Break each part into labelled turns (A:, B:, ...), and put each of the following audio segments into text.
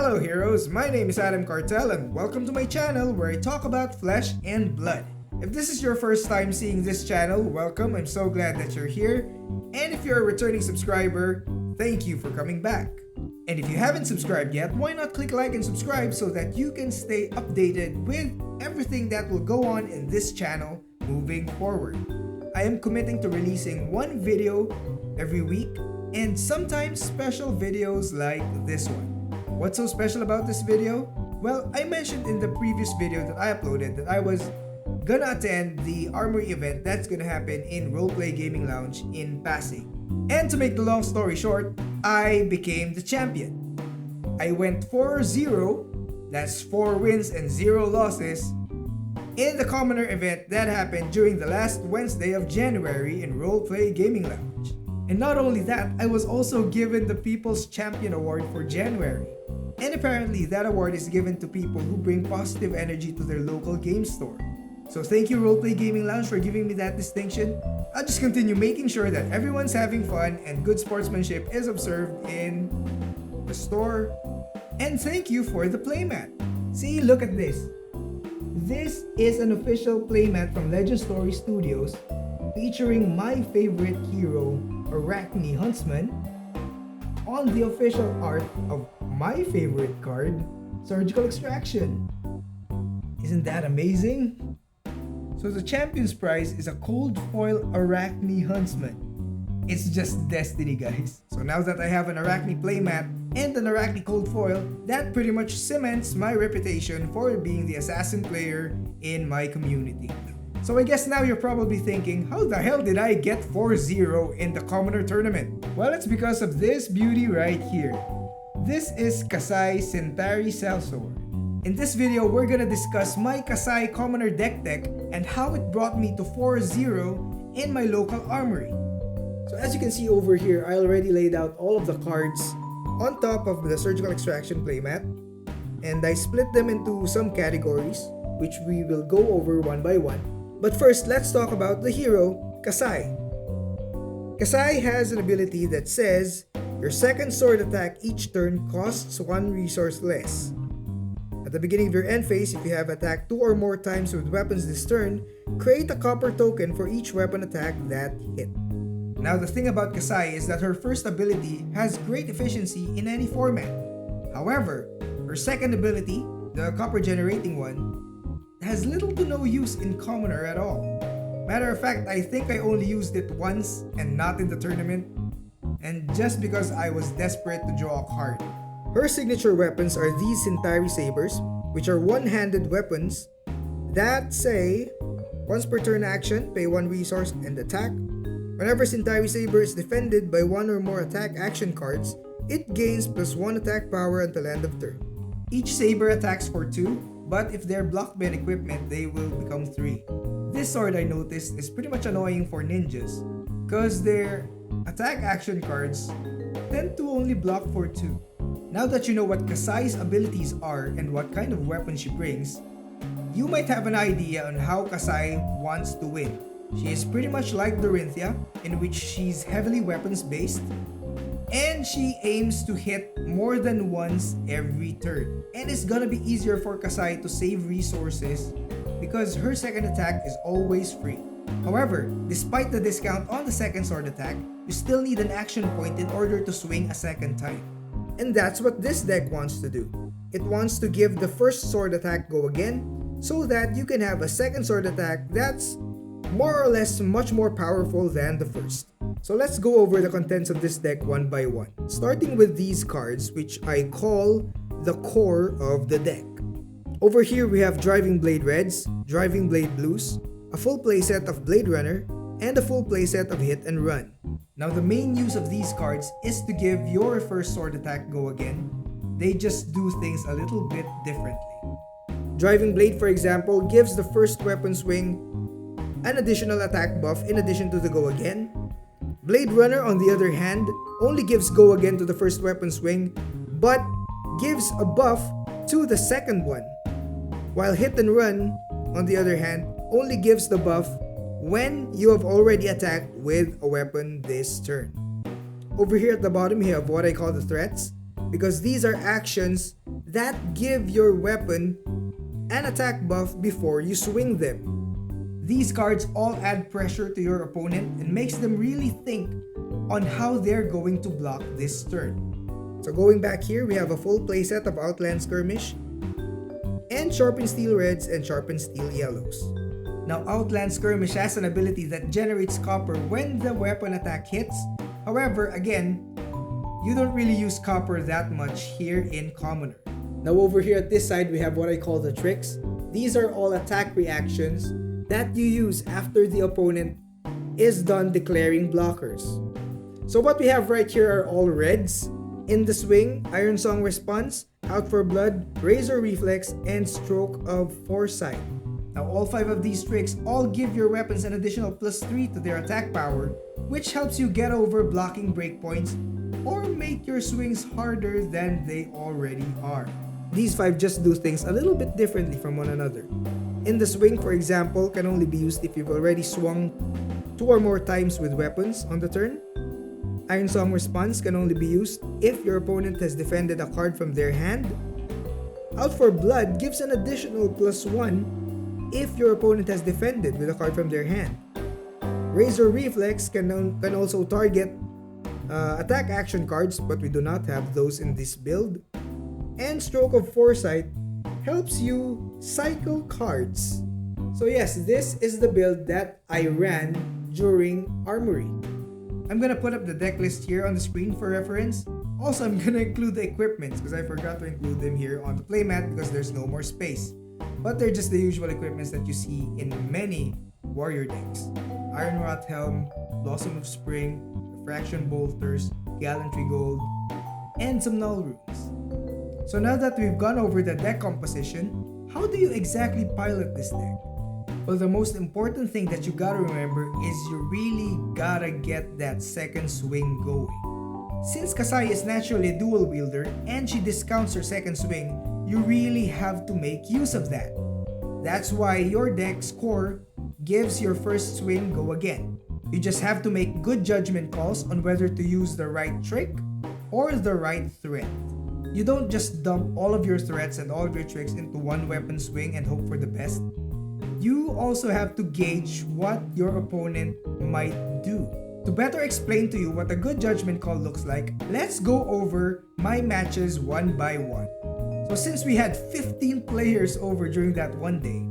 A: Hello heroes, my name is Cartel and welcome to my channel where I talk about flesh and blood. If this is your first time seeing this channel, welcome, I'm so glad that you're here. And if you're a returning subscriber, thank you for coming back. And if you haven't subscribed yet, why not click like and subscribe so that you can stay updated with everything that will go on in this channel moving forward. I am committing to releasing one video every week and sometimes special videos like this one. What's so special about this video? Well, I mentioned in the previous video that I uploaded that I was gonna attend the Armory event that's gonna happen in Roleplay Gaming Lounge in Pasig. And to make the long story short, I became the champion. I went 4-0, that's 4 wins and 0 losses, in the Commoner event that happened during the last Wednesday of January in Roleplay Gaming Lounge. And not only that, I was also given the People's Champion Award for January. And apparently that award is given to people who bring positive energy to their local game store. So thank you Roleplay Gaming Lounge for giving me that distinction. I'll just continue making sure that everyone's having fun and good sportsmanship is observed in the store. And thank you for the playmat. See, look at this. This is an official playmat from Legend Story Studios featuring my favorite hero, Arachne Huntsman, on the official art of my favorite card, Surgical Extraction. Isn't that amazing? So the champion's prize is a cold foil Arachne Huntsman. It's just destiny, guys. So now that I have an Arachne playmat and an Arachne cold foil, that pretty much cements my reputation for being the assassin player in my community. So I guess now you're probably thinking, how the hell did I get 4-0 in the Commoner tournament? Well, it's because of this beauty right here. This is Kassai Centauri Sellsword. In this video, we're gonna discuss my Kassai Commoner deck and how it brought me to 4-0 in my local armory. So as you can see over here, I already laid out all of the cards on top of the Surgical Extraction playmat, and I split them into some categories, which we will go over one by one. But first, let's talk about the hero, Kassai. Kassai has an ability that says, your second sword attack each turn costs 1 resource less. At the beginning of your end phase, if you have attacked 2 or more times with weapons this turn, create a copper token for each weapon attack that hit. Now the thing about Kassai is that her first ability has great efficiency in any format. However, her second ability, the copper generating one, has little to no use in Commoner at all. Matter of fact, I think I only used it once and not in the tournament, and just because I was desperate to draw a card. Her signature weapons are these Centauri Sabers, which are one-handed weapons that say, once per turn action, pay 1 resource and attack. Whenever Centauri Saber is defended by 1 or more attack action cards, it gains +1 attack power until end of turn. Each Saber attacks for 2, but if they're blocked by an equipment, they will become 3. This sword, I noticed, is pretty much annoying for ninjas, because their attack action cards tend to only block for 2. Now that you know what Kassai's abilities are and what kind of weapon she brings, you might have an idea on how Kassai wants to win. She is pretty much like Dorinthia, in which she's heavily weapons based, and she aims to hit more than once every turn. And it's gonna be easier for Kassai to save resources because her second attack is always free. However, despite the discount on the second sword attack, you still need an action point in order to swing a second time. And that's what this deck wants to do. It wants to give the first sword attack go again, so that you can have a second sword attack that's more or less much more powerful than the first. So let's go over the contents of this deck one by one, starting with these cards, which I call the core of the deck. Over here we have Driving Blade Reds, Driving Blade Blues, a full playset of Blade Runner, and a full playset of Hit and Run. Now the main use of these cards is to give your first sword attack go again. They just do things a little bit differently. Driving Blade, for example, gives the first weapon swing an additional attack buff in addition to the go again. Blade Runner, on the other hand, only gives go again to the first weapon swing, but gives a buff to the second one. While Hit and Run, on the other hand, only gives the buff when you have already attacked with a weapon this turn. Over here at the bottom, we have what I call the threats, because these are actions that give your weapon an attack buff before you swing them. These cards all add pressure to your opponent and makes them really think on how they're going to block this turn. So going back here, we have a full playset of Outland Skirmish and Sharpened Steel Reds and Sharpened Steel Yellows. Now Outland Skirmish has an ability that generates copper when the weapon attack hits. However, again, you don't really use copper that much here in Commoner. Now over here at this side, we have what I call the tricks. These are all attack reactions that you use after the opponent is done declaring blockers. So what we have right here are all reds. In the swing, Iron Song Response, Out for Blood, Razor Reflex, and Stroke of Foresight. Now all 5 of these tricks all give your weapons an additional +3 to their attack power, which helps you get over blocking breakpoints or make your swings harder than they already are. These 5 just do things a little bit differently from one another. In the swing, for example, can only be used if you've already swung 2 or more times with weapons on the turn. Iron Song Response can only be used if your opponent has defended a card from their hand. Out for Blood gives an additional +1 if your opponent has defended with a card from their hand. Razor Reflex can also target attack action cards, but we do not have those in this build. And Stroke of Foresight helps you cycle cards. So yes, this is the build that I ran during Armory. I'm gonna put up the deck list here on the screen for reference. Also, I'm gonna include the equipments because I forgot to include them here on the playmat because there's no more space. But they're just the usual equipments that you see in many warrior decks. Ironrot Helm, Blossom of Spring, Refraction Bolters, Gallantry Gold, and some Null Runes. So now that we've gone over the deck composition, how do you exactly pilot this deck? Well, the most important thing that you gotta remember is you really gotta get that second swing going. Since Kassai is naturally a dual wielder and she discounts her second swing, you really have to make use of that. That's why your deck's core gives your first swing go again. You just have to make good judgment calls on whether to use the right trick or the right threat. You don't just dump all of your threats and all of your tricks into one weapon swing and hope for the best. You also have to gauge what your opponent might do. To better explain to you what a good judgment call looks like, let's go over my matches one by one. So since we had 15 players over during that one day,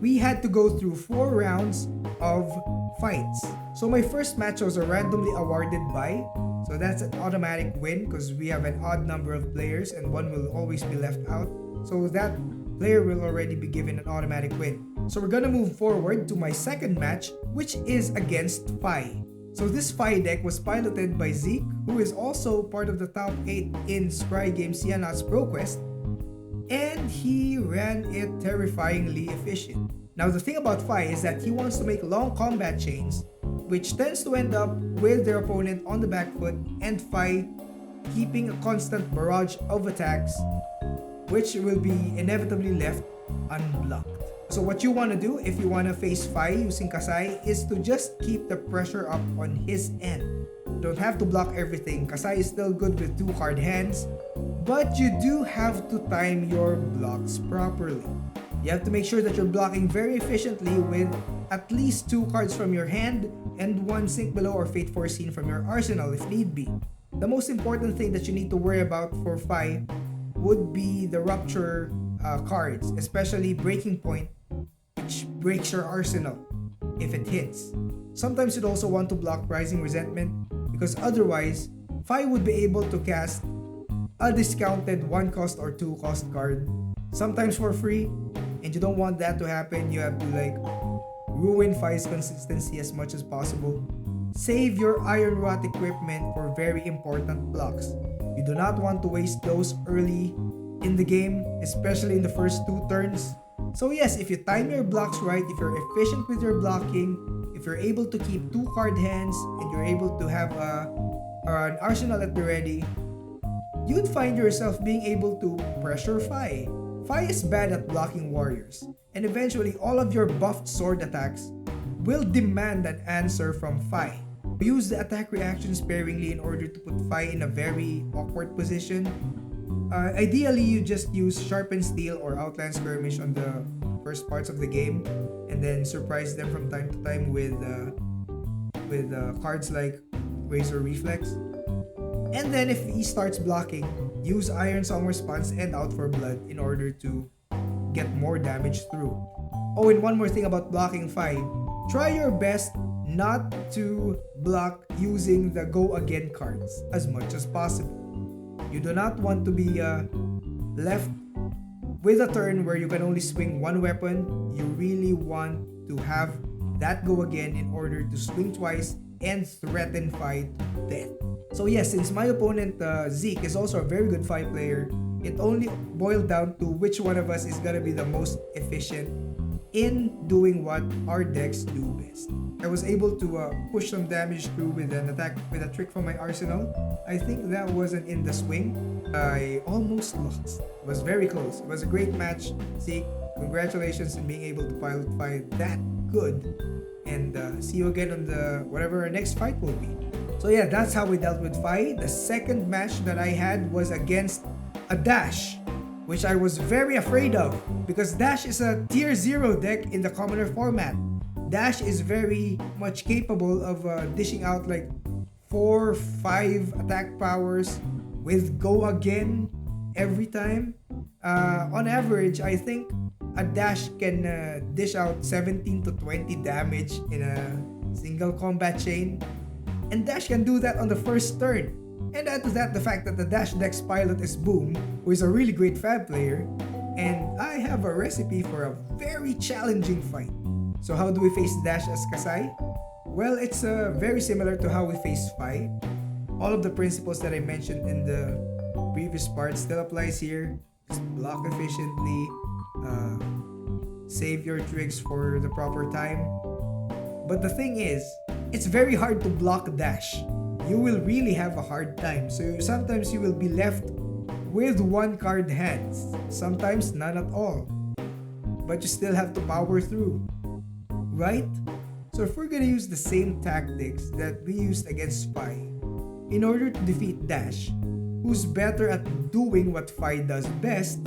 A: we had to go through 4 rounds of fights. So my first match was a randomly awarded bye. So that's an automatic win because we have an odd number of players and one will always be left out. So that player will already be given an automatic win. So we're gonna move forward to my second match, which is against Fai. So this Fai deck was piloted by Zeke, who is also part of the top 8 in Scry Game Cianot's ProQuest, and he ran it terrifyingly efficient. Now the thing about Fai is that he wants to make long combat chains, which tends to end up with their opponent on the back foot and Fai keeping a constant barrage of attacks, which will be inevitably left unblocked. So what you want to do if you want to face Fai using Kassai is to just keep the pressure up on his end. You don't have to block everything. Kassai is still good with 2 card hands, but you do have to time your blocks properly. You have to make sure that you're blocking very efficiently with at least 2 cards from your hand and 1 Sink Below or Fate Foreseen from your arsenal if need be. The most important thing that you need to worry about for Fai would be the Rupture cards, especially Breaking Point, which breaks your arsenal if it hits. Sometimes you'd also want to block Rising Resentment because otherwise Fai would be able to cast a discounted 1 cost or 2 cost card, sometimes for free, and you don't want that to happen. You have to ruin Fai's consistency as much as possible. Save your Iron Rot equipment for very important blocks. You do not want to waste those early in the game, especially in the first 2 turns. So yes, if you time your blocks right, if you're efficient with your blocking, if you're able to keep 2 card hands, and you're able to have an arsenal at the ready, you'd find yourself being able to pressure Fai. Fai is bad at blocking warriors, and eventually all of your buffed sword attacks will demand an answer from Fai. Use the attack reaction sparingly in order to put Fai in a very awkward position. Ideally, you just use Sharpened Steel or Outland Skirmish on the first parts of the game, and then surprise them from time to time with cards like Razor Reflex. And then if he starts blocking, use Iron Song Response and Out for Blood in order to get more damage through. Oh, and one more thing about blocking Fai. Try your best not to block using the Go Again cards as much as possible. You do not want to be left with a turn where you can only swing one weapon. You really want to have that Go Again in order to swing twice and threaten Fai to death. So yes, since my opponent Zeke is also a very good Fai player, it only boiled down to which one of us is gonna be the most efficient in doing what our decks do best. I was able to push some damage through with an attack with a trick from my arsenal. I think that wasn't in the swing. I almost lost. It was very close. It was a great match. Zeke, congratulations on being able to pilot Fai that good. And see you again on the whatever our next fight will be. So yeah, that's how we dealt with Fai. The second match that I had was against a Dash, which I was very afraid of because Dash is a tier 0 deck in the commoner format. Dash is very much capable of dishing out like 4-5 attack powers with Go Again every time. On average, I think a Dash can dish out 17 to 20 damage in a single combat chain. And Dash can do that on the first turn. And add to that the fact that the Dash deck's pilot is Boom, who is a really great Fab player. And I have a recipe for a very challenging fight. So how do we face Dash as Kassai? Well, it's very similar to how we face Fai. All of the principles that I mentioned in the previous part still applies here. Just block efficiently, save your tricks for the proper time. But the thing is, it's very hard to block Dash. You will really have a hard time. So sometimes you will be left with one card hands, sometimes none at all. But you still have to power through, right? So if we're gonna use the same tactics that we used against Fai in order to defeat Dash, who's better at doing what Fai does best,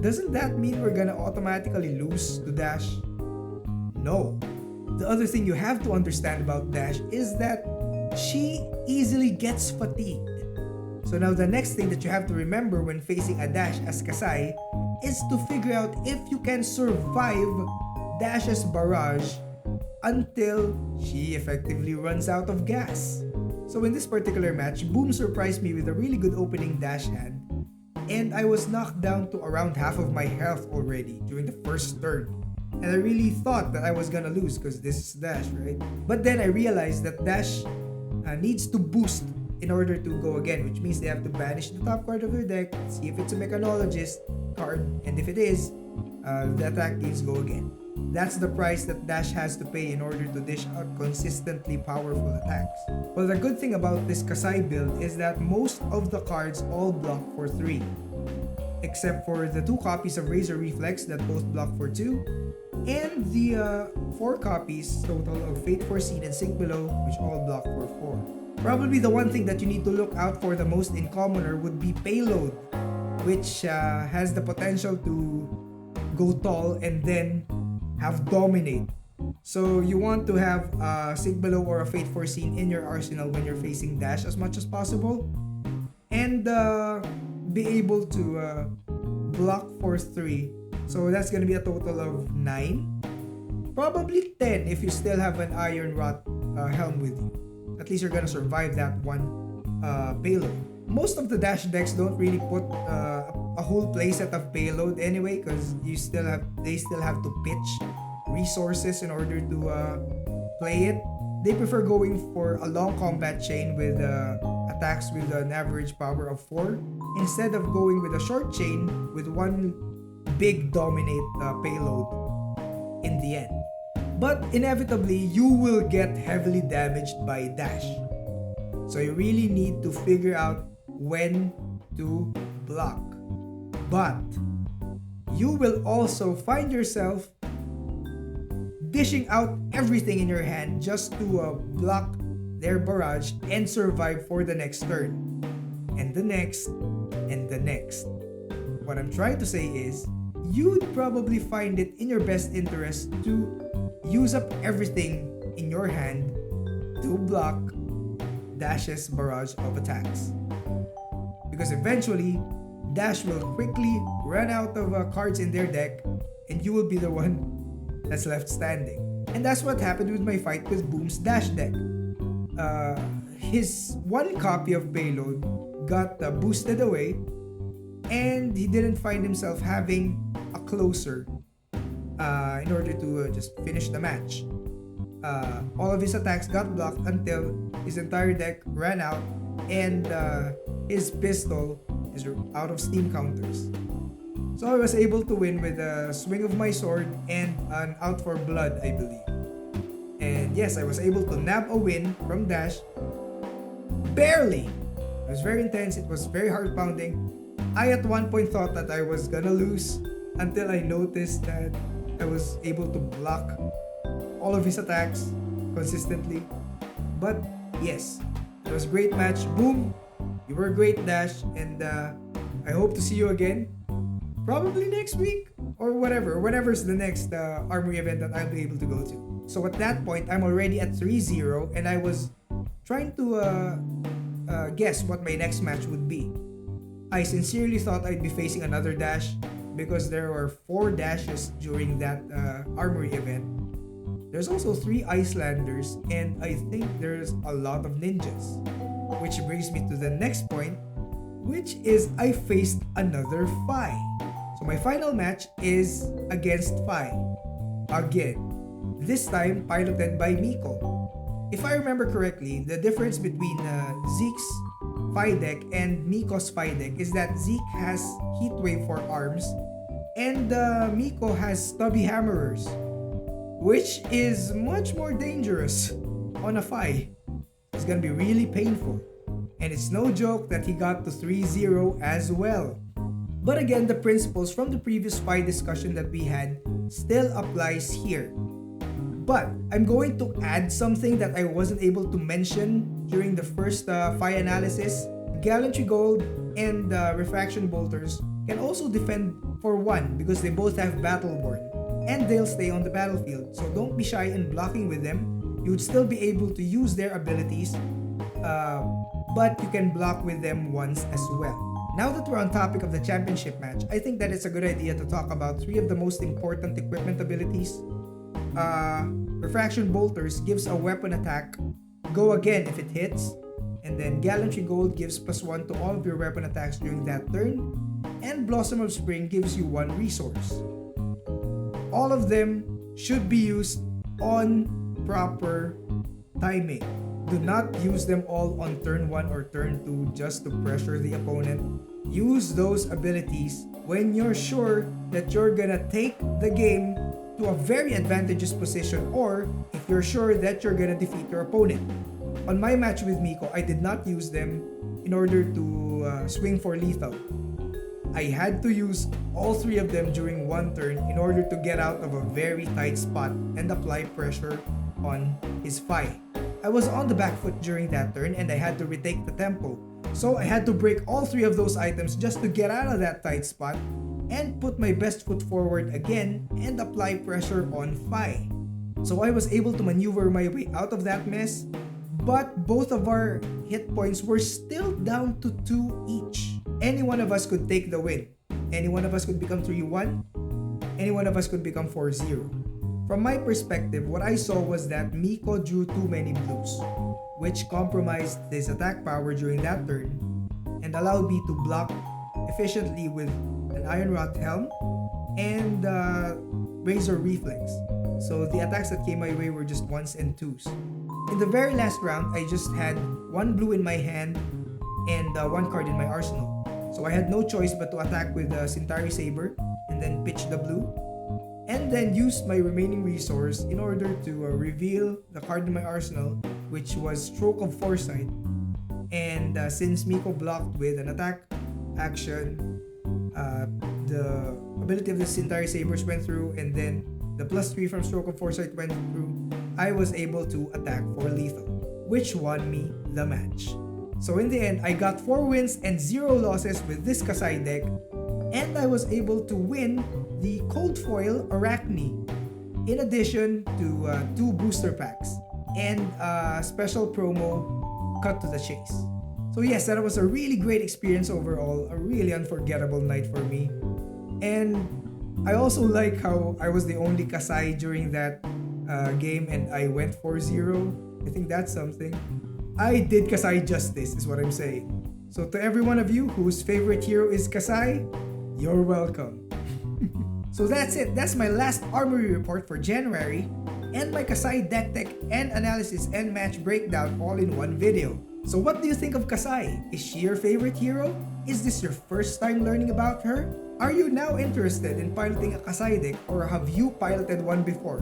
A: doesn't that mean we're gonna automatically lose to Dash? No. The other thing you have to understand about Dash is that she easily gets fatigued. So now the next thing that you have to remember when facing a Dash as Kassai is to figure out if you can survive Dash's barrage until she effectively runs out of gas. So in this particular match, Boom surprised me with a really good opening Dash hand, and I was knocked down to around half of my health already during the first turn. And I really thought that I was gonna lose because this is Dash, right? But then I realized that Dash needs to boost in order to go again, which means they have to banish the top card of their deck, see if it's a Mechanologist card, and if it is, the attack needs go again. That's the price that Dash has to pay in order to dish out consistently powerful attacks. Well, the good thing about this Kassai build is that most of the cards all block for 3, except for the 2 copies of Razor Reflex that both block for 2, and the 4 copies total of Fate Foreseen and Sink Below, which all block for 4. Probably the one thing that you need to look out for the most in Commoner would be Payload, which has the potential to go tall and then have Dominate. So you want to have a Sink Below or a Fate Foreseen in your arsenal when you're facing Dash as much as possible, and be able to block for 3. So that's gonna be a total of 9. Probably 10 if you still have an Iron Rot helm with you. At least you're gonna survive that one payload. Most of the Dash decks don't really put a whole playset of payload anyway, because they still have to pitch resources in order to play it. They prefer going for a long combat chain with attacks with an average power of 4 instead of going with a short chain with one big dominate payload in the end. But inevitably, you will get heavily damaged by Dash. So you really need to figure out when to block. But you will also find yourself dishing out everything in your hand just to block their barrage and survive for the next turn, and the next, and the next. What I'm trying to say is, you'd probably find it in your best interest to use up everything in your hand to block Dash's barrage of attacks. Because eventually, Dash will quickly run out of cards in their deck and you will be the one that's left standing. And that's what happened with my fight with Boom's Dash deck. His one copy of Payload got boosted away and he didn't find himself having a closer in order to just finish the match. All of his attacks got blocked until his entire deck ran out and his pistol is out of steam counters. So I was able to win with a swing of my sword and an out for blood, I believe. And yes, I was able to nab a win from Dash. Barely! It was very intense, it was very heart pounding. I at one point thought that I was gonna lose until I noticed that I was able to block all of his attacks consistently. But yes, it was a great match. Boom! You were great, Dash, and I hope to see you again. Probably next week or whenever's the next Armory event that I'll be able to go to. So at that point, I'm already at 3-0 and I was trying to guess what my next match would be. I sincerely thought I'd be facing another Dash because there were 4 Dashes during that Armory event. There's also 3 Icelanders and I think there's a lot of ninjas. Which brings me to the next point, which is I faced another Fai. So my final match is against Fai. Again. This time piloted by Miko. If I remember correctly, the difference between Zeke's Fai deck and Miko's Fai deck is that Zeke has Heatwave for arms and Miko has Stubby Hammerers, which is much more dangerous on a Fai. It's gonna be really painful. And it's no joke that he got to 3-0 as well. But again, the principles from the previous Fai discussion that we had still applies here. But I'm going to add something that I wasn't able to mention during the first Fai analysis. Gallantry Gold and Refraction Bolters can also defend for 1 because they both have Battleborn and they'll stay on the battlefield. So don't be shy in blocking with them. You would still be able to use their abilities, but you can block with them once as well. Now that we're on topic of the championship match, I think that it's a good idea to talk about 3 of the most important equipment abilities. Refraction Bolters gives a weapon attack, go again if it hits, and then Gallantry Gold gives +1 to all of your weapon attacks during that turn, and Blossom of Spring gives you 1 resource. All of them should be used on proper timing. Do not use them all on turn 1 or turn 2 just to pressure the opponent. Use those abilities when you're sure that you're gonna take the game to a very advantageous position or if you're sure that you're gonna defeat your opponent. On my match with Miko, I did not use them in order to swing for lethal. I had to use all 3 of them during 1 turn in order to get out of a very tight spot and apply pressure on his Fai. I was on the back foot during that turn and I had to retake the tempo. So I had to break all 3 of those items just to get out of that tight spot and put my best foot forward again and apply pressure on Fai. So I was able to maneuver my way out of that mess, but both of our hit points were still down to 2 each. Any one of us could take the win. Any one of us could become 3-1. Any one of us could become 4-0. From my perspective, what I saw was that Miko drew too many blues, which compromised his attack power during that turn and allowed me to block efficiently with an Iron Rot Helm and Razor Reflex. So the attacks that came my way were just 1s and 2s. In the very last round, I just had 1 blue in my hand and 1 card in my arsenal. So I had no choice but to attack with Centauri Saber and then pitch the blue. And then use my remaining resource in order to reveal the card in my arsenal, which was Stroke of Foresight. And since Miko blocked with an attack action, the ability of the Centauri Sabers went through, and then the +3 from Stroke of Foresight went through, I was able to attack for lethal, which won me the match. So in the end, I got 4 wins and 0 losses with this Kassai deck, and I was able to win the Cold Foil Arachne, in addition to 2 booster packs and a special promo Cut to the Chase. So yes, that was a really great experience overall, a really unforgettable night for me. And I also like how I was the only Kassai during that game and I went 4-0. I think that's something. I did Kassai justice is what I'm saying. So to every one of you whose favorite hero is Kassai, you're welcome. So that's it. That's my last Armory report for January and my Kassai deck and analysis and match breakdown all in one video. So what do you think of Kassai? Is she your favorite hero? Is this your first time learning about her? Are you now interested in piloting a Kassai deck or have you piloted one before?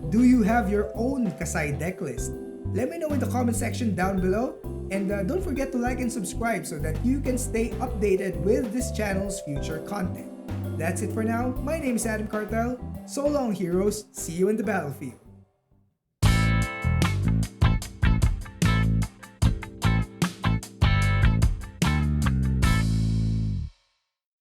A: Do you have your own Kassai deck list? Let me know in the comment section down below, and don't forget to like and subscribe so that you can stay updated with this channel's future content. That's it for now. My name is Cartel. So long, heroes. See you in the battlefield.